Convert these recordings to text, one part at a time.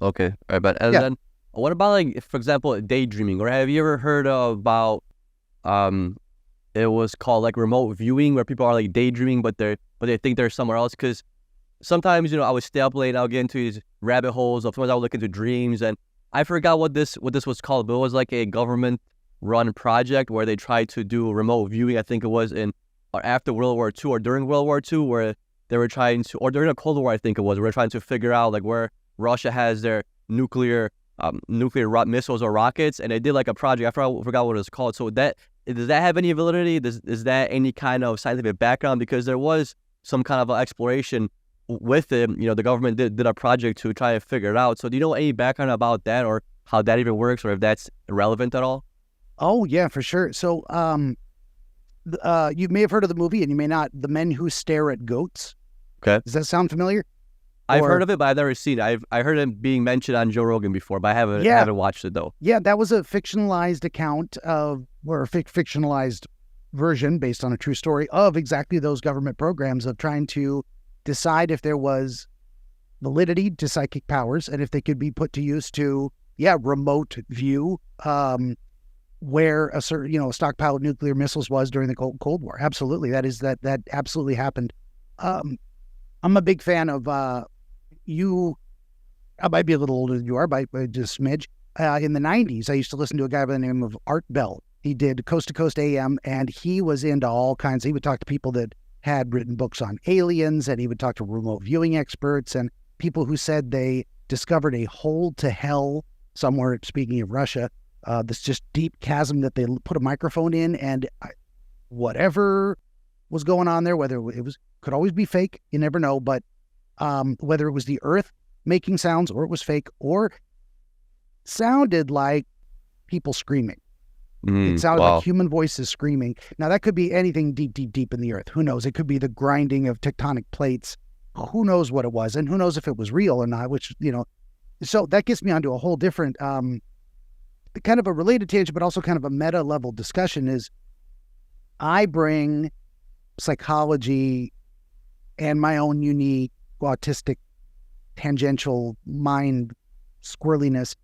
Okay. All right, but and Yeah. then what about like, for example, daydreaming? Or have you ever heard about um it was called like remote viewing, where people are like daydreaming, but they think they're somewhere else? Because sometimes, I would stay up late and I'll get into these rabbit holes. Sometimes I'll look into dreams, and I forgot what this was called, but it was like a government run project where they tried to do remote viewing. I think it was in or after World War II or during World War II, where they were trying to, or during the Cold War, I think it was, where trying to figure out like where Russia has their nuclear missiles or rockets, and they did like a project. I forgot what it was called. So does that have any validity? Is that any kind of scientific background? Because there was some kind of exploration with it. The government did a project to try to figure it out. So do you know any background about that, or how that even works, or if that's relevant at all? Oh, yeah, for sure. So, you may have heard of the movie, and you may not. The Men Who Stare at Goats. Okay. Does that sound familiar? I've Or- heard of it, but I've never seen it. I heard it being mentioned on Joe Rogan before, but I haven't watched it though. Yeah, that was a fictionalized account or a fictionalized version based on a true story of exactly those government programs of trying to decide if there was validity to psychic powers and if they could be put to use to, remote view where a certain, a stockpile of nuclear missiles was during the Cold War. Absolutely. That absolutely happened. I'm a big fan of you. I might be a little older than you are, by just a smidge. In the 90s, I used to listen to a guy by the name of Art Bell. He did Coast to Coast AM, and he was into all kinds. He would talk to people that had written books on aliens, and he would talk to remote viewing experts and people who said they discovered a hole to hell somewhere, speaking of Russia, this just deep chasm that they put a microphone in, and whatever was going on there, whether it was, could always be fake, you never know, but whether it was the earth making sounds or it was fake or sounded like people screaming. It sounded like human voices screaming. Now, that could be anything deep, deep, deep in the earth. Who knows? It could be the grinding of tectonic plates. Who knows what it was? And who knows if it was real or not, which, so that gets me onto a whole different, kind of a related tangent, but also kind of a meta level discussion is I bring psychology and my own unique autistic tangential mind squirreliness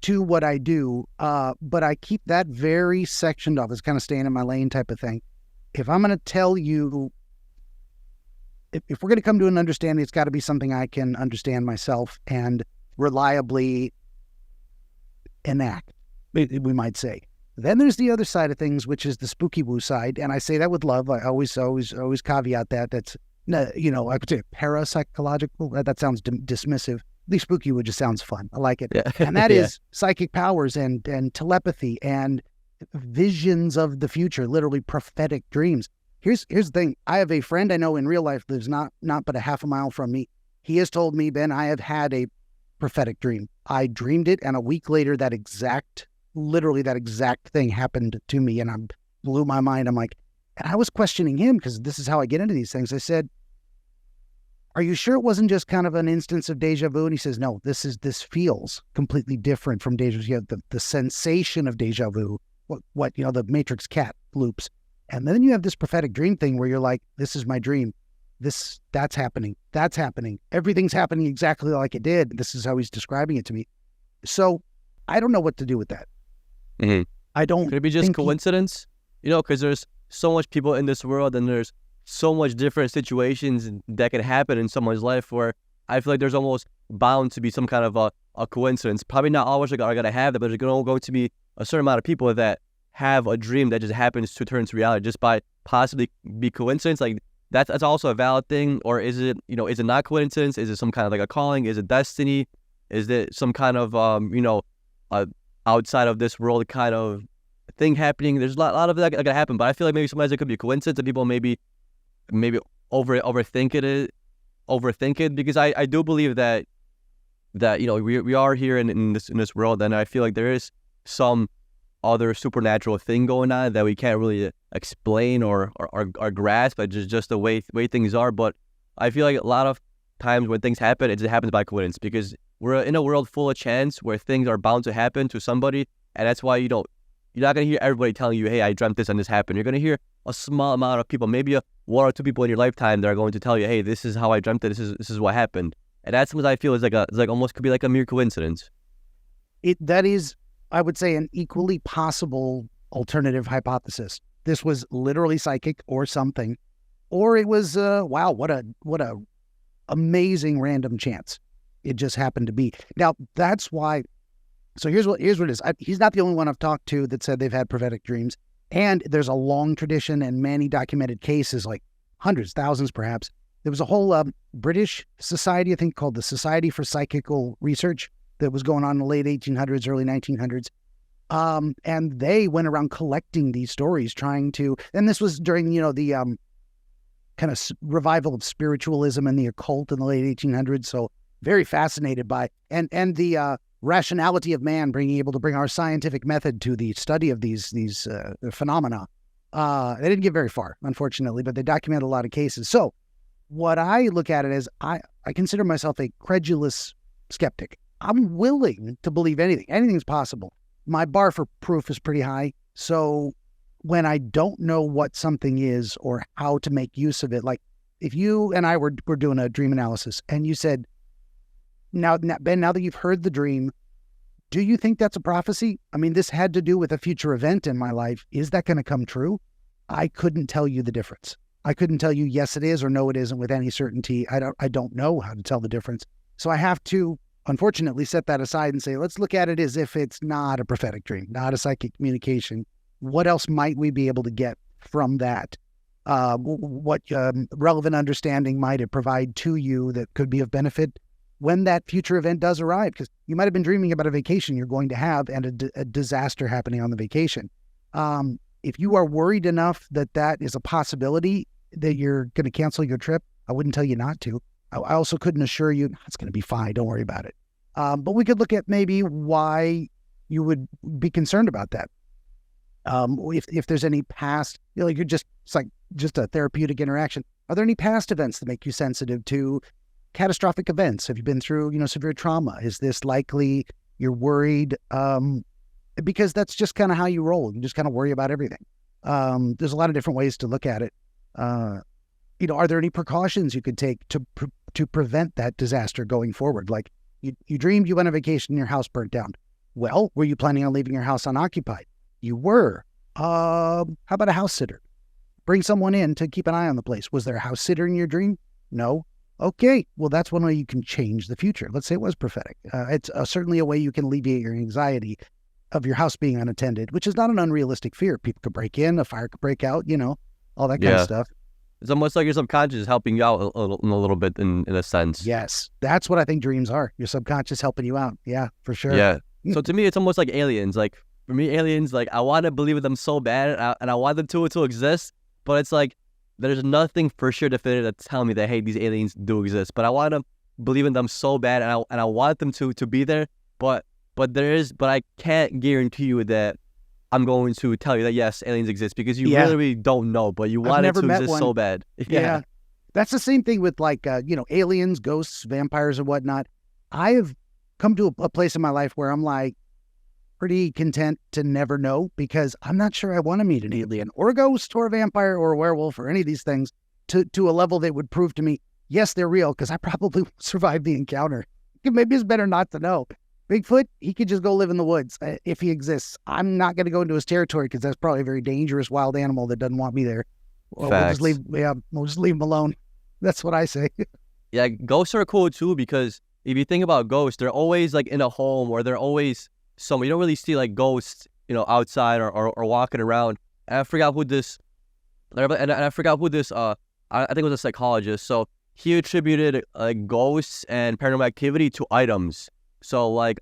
to what I do, but I keep that very sectioned off. It's kind of staying in my lane type of thing. If I'm going to tell you, if we're going to come to an understanding, it's got to be something I can understand myself and reliably enact, we might say. Then there's the other side of things, which is the spooky woo side, and I say that with love. I always caveat that. That's, I would say parapsychological. That sounds dismissive. The spooky woo just sounds fun. I like it. Yeah. And that is psychic powers and telepathy and visions of the future, literally prophetic dreams. Here's the thing. I have a friend I know in real life lives not but a half a mile from me. He has told me, Ben, I have had a prophetic dream. I dreamed it, and a week later, literally that exact thing happened to me, and I blew my mind. I'm like, and I was questioning him because this is how I get into these things. I said, are you sure it wasn't just kind of an instance of deja vu? And he says, no, this feels completely different from deja vu. You have the sensation of deja vu, what the Matrix cat loops. And then you have this prophetic dream thing where you're like, this is my dream. That's happening. That's happening. Everything's happening exactly like it did. This is how he's describing it to me. So I don't know what to do with that. Mm-hmm. I don't. Could it be just coincidence? Because there's so much people in this world, and there's so much different situations that can happen in someone's life where I feel like there's almost bound to be some kind of a coincidence. Probably not always are going to have that, but there's going to be a certain amount of people that have a dream that just happens to turn to reality just by possibly be coincidence. Like that's also a valid thing, or is it, is it not coincidence? Is it some kind of like a calling? Is it destiny? Is it some kind of outside of this world kind of thing happening? There's a lot of that going to happen, but I feel like maybe sometimes it could be a coincidence, and people maybe overthink it, because I do believe that we are here in this world, and I feel like there is some other supernatural thing going on that we can't really explain or grasp, but just the way things are. But I feel like a lot of times when things happen, it just happens by coincidence, because we're in a world full of chance where things are bound to happen to somebody, and that's why you're not going to hear everybody telling you, hey, I dreamt this and this happened. You're going to hear a small amount of people, maybe one or two people in your lifetime that are going to tell you, hey, this is how I dreamt it, this is what happened. And that's what I feel is like almost could be like a mere coincidence. That is, I would say, an equally possible alternative hypothesis. This was literally psychic or something, or it was wow, what a amazing random chance it just happened to be. Now that's why. So here's what it is. He's not the only one I've talked to that said they've had prophetic dreams, and there's a long tradition and many documented cases, like hundreds, thousands, perhaps. There was a whole British society, I think, called the Society for Psychical Research that was going on in the late 1800s, early 1900s. And they went around collecting these stories, trying to, and this was during, the kind of revival of spiritualism and the occult in the late 1800s. So very fascinated by, and the rationality of man, being able to bring our scientific method to the study of these phenomena. They didn't get very far, unfortunately, but they documented a lot of cases. So what I look at it as, I consider myself a credulous skeptic. I'm willing to believe anything. Anything's possible. My bar for proof is pretty high. So when I don't know what something is or how to make use of it, like if you and I were doing a dream analysis and you said, now, Ben, now that you've heard the dream, do you think that's a prophecy? I mean, this had to do with a future event in my life. Is that going to come true? I couldn't tell you the difference. I couldn't tell you yes, it is, or no, it isn't with any certainty. I don't know how to tell the difference. So I have to, unfortunately, set that aside and say, let's look at it as if it's not a prophetic dream, not a psychic communication. What else might we be able to get from that? What relevant understanding might it provide to you that could be of benefit when that future event does arrive? Because you might have been dreaming about a vacation you're going to have and a disaster happening on the vacation. If you are worried enough that that is a possibility that you're going to cancel your trip, I wouldn't tell you not to. I also couldn't assure you it's going to be fine. Don't worry about it. But we could look at maybe why you would be concerned about that. If there's any past, you're it's like just a therapeutic interaction. Are there any past events that make you sensitive to catastrophic events? Have you been through, severe trauma? Is this likely you're worried? Because that's just kind of how you roll. You just kind of worry about everything. There's a lot of different ways to look at it. Are there any precautions you could take to prevent that disaster going forward? Like you dreamed you went on vacation and your house burnt down. Well, were you planning on leaving your house unoccupied? You were. How about a house sitter? Bring someone in to keep an eye on the place. Was there a house sitter in your dream? No. Okay. Well, that's one way you can change the future. Let's say it was prophetic. It's certainly a way you can alleviate your anxiety of your house being unattended, which is not an unrealistic fear. People could break in, a fire could break out, all that kind of stuff. It's almost like your subconscious is helping you out a little bit in a sense. Yes. That's what I think dreams are. Your subconscious helping you out. Yeah, for sure. Yeah. So to me, it's almost like aliens. Like for me, aliens, like I want to believe in them so bad and I want them to exist, but it's like there's nothing for sure definitive that's telling me that, hey, these aliens do exist. But I want to believe in them so bad and I want them to be there, but I can't guarantee you that I'm going to tell you that yes, aliens exist, because you really don't know, but you want it to exist so bad. Yeah. That's the same thing with like, aliens, ghosts, vampires or whatnot. I have come to a place in my life where I'm like pretty content to never know, because I'm not sure I want to meet an alien or a ghost or a vampire or a werewolf or any of these things to a level that would prove to me, yes, they're real, because I probably won't survive the encounter. Maybe it's better not to know. Bigfoot, he could just go live in the woods if he exists. I'm not going to go into his territory because that's probably a very dangerous wild animal that doesn't want me there. We'll just leave him alone. That's what I say. Yeah, ghosts are cool too, because if you think about ghosts, they're always like in a home, or they're always somewhere. You don't really see like ghosts, outside or walking around. And I forgot who this, I think it was a psychologist. So he attributed ghosts and paranormal activity to items. So like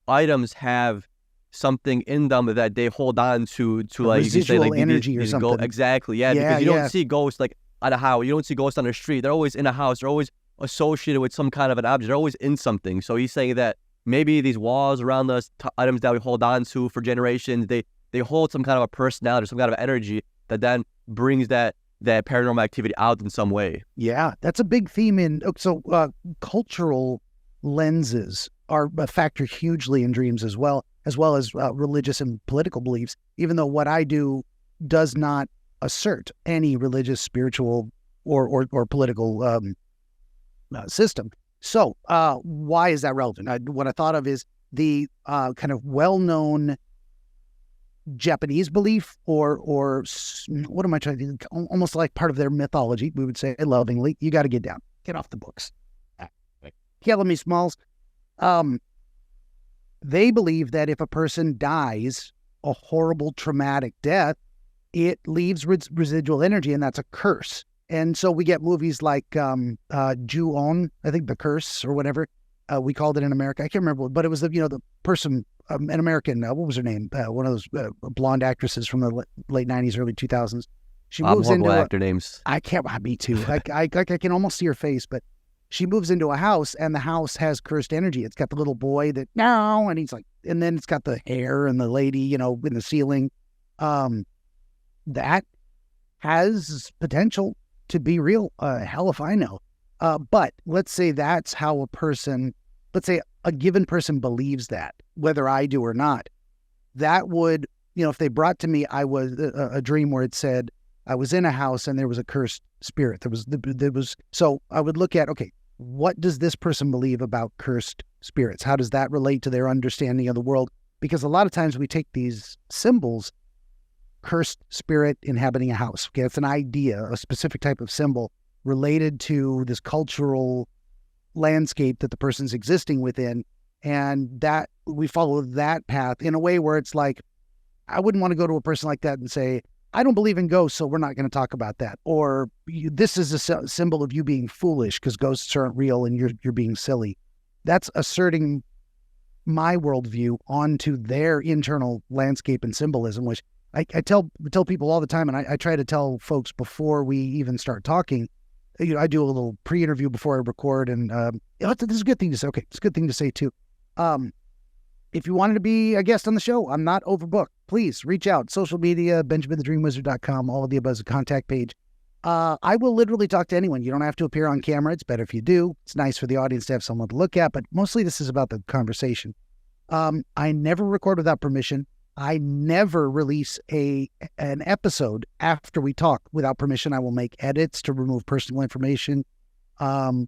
items have something in them that they hold on to like residual you say, like energy or something. Exactly, because you don't see ghosts like at a house. You don't see ghosts on the street. They're always in a house. They're always associated with some kind of an object. They're always in something. So he's saying that maybe these walls around us, items that we hold on to for generations, they hold some kind of a personality, some kind of energy that then brings that paranormal activity out in some way. Yeah, that's a big theme cultural lenses are a factor hugely in dreams as well as religious and political beliefs, even though what I do does not assert any religious, spiritual, or political system. So why is that relevant? What I thought of is the kind of well-known Japanese belief, or what am I trying to do? Almost like part of their mythology, we would say lovingly, you got to get down, get off the books. Killing me, Smalls. They believe that if a person dies a horrible traumatic death, it leaves residual energy, and that's a curse. And so we get movies like Ju-on, I think, The Curse or whatever we called it in America. I can't remember, but it was the person, an American, what was her name? One of those blonde actresses from the late 90s, early 2000s. She moves into actor names. I can't. Me too. I can almost see her face, but she moves into a house, and the house has cursed energy. It's got the little boy that no, and he's like, and then it's got the hair and the lady, in the ceiling. That has potential to be real. Hell if I know. But let's say that's how let's say a given person believes that, whether I do or not. That would, if they brought to me, I was a dream where it said I was in a house and there was a cursed spirit. So I would look at, okay, what does this person believe about cursed spirits? How does that relate to their understanding of the world? Because a lot of times we take these symbols, cursed spirit inhabiting a house. Okay, it's an idea, a specific type of symbol related to this cultural landscape that the person's existing within, and that we follow that path in a way where it's like, I wouldn't want to go to a person like that and say, I don't believe in ghosts, so we're not going to talk about that. Or this is a symbol of you being foolish because ghosts aren't real and you're being silly. That's asserting my worldview onto their internal landscape and symbolism, which I tell people all the time, and I try to tell folks before we even start talking. I do a little pre-interview before I record, and this is a good thing to say. Okay, it's a good thing to say too. If you wanted to be a guest on the show, I'm not overbooked. Please reach out. Social media, BenjaminTheDreamWizard.com, all of the above is a contact page. I will literally talk to anyone. You don't have to appear on camera. It's better if you do. It's nice for the audience to have someone to look at, but mostly this is about the conversation. I never record without permission. I never release an episode after we talk without permission. I will make edits to remove personal information. And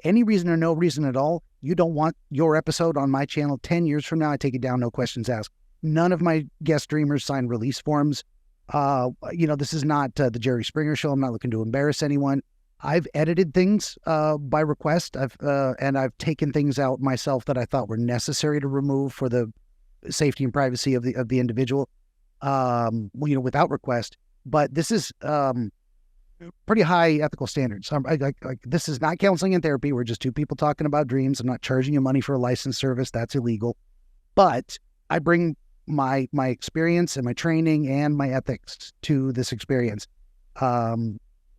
any reason or no reason at all, you don't want your episode on my channel 10 years from now, I take it down, no questions asked. None of my guest streamers sign release forms. This is not the Jerry Springer show. I'm not looking to embarrass anyone. I've edited things by request. I've taken things out myself that I thought were necessary to remove for the safety and privacy of the individual, without request. But this is pretty high ethical standards. This is not counseling and therapy. We're just two people talking about dreams. I'm not charging you money for a licensed service. That's illegal. But I bring my experience and my training and my ethics to this experience.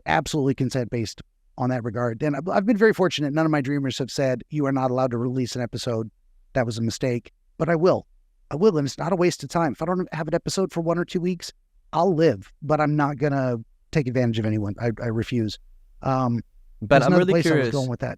Absolutely consent-based on that regard. And I've been very fortunate. None of my dreamers have said, you are not allowed to release an episode. That was a mistake. But I will. And it's not a waste of time. If I don't have an episode for 1 or 2 weeks, I'll live. But I'm not going to take advantage of anyone. I refuse. But I'm really curious. I was going with that.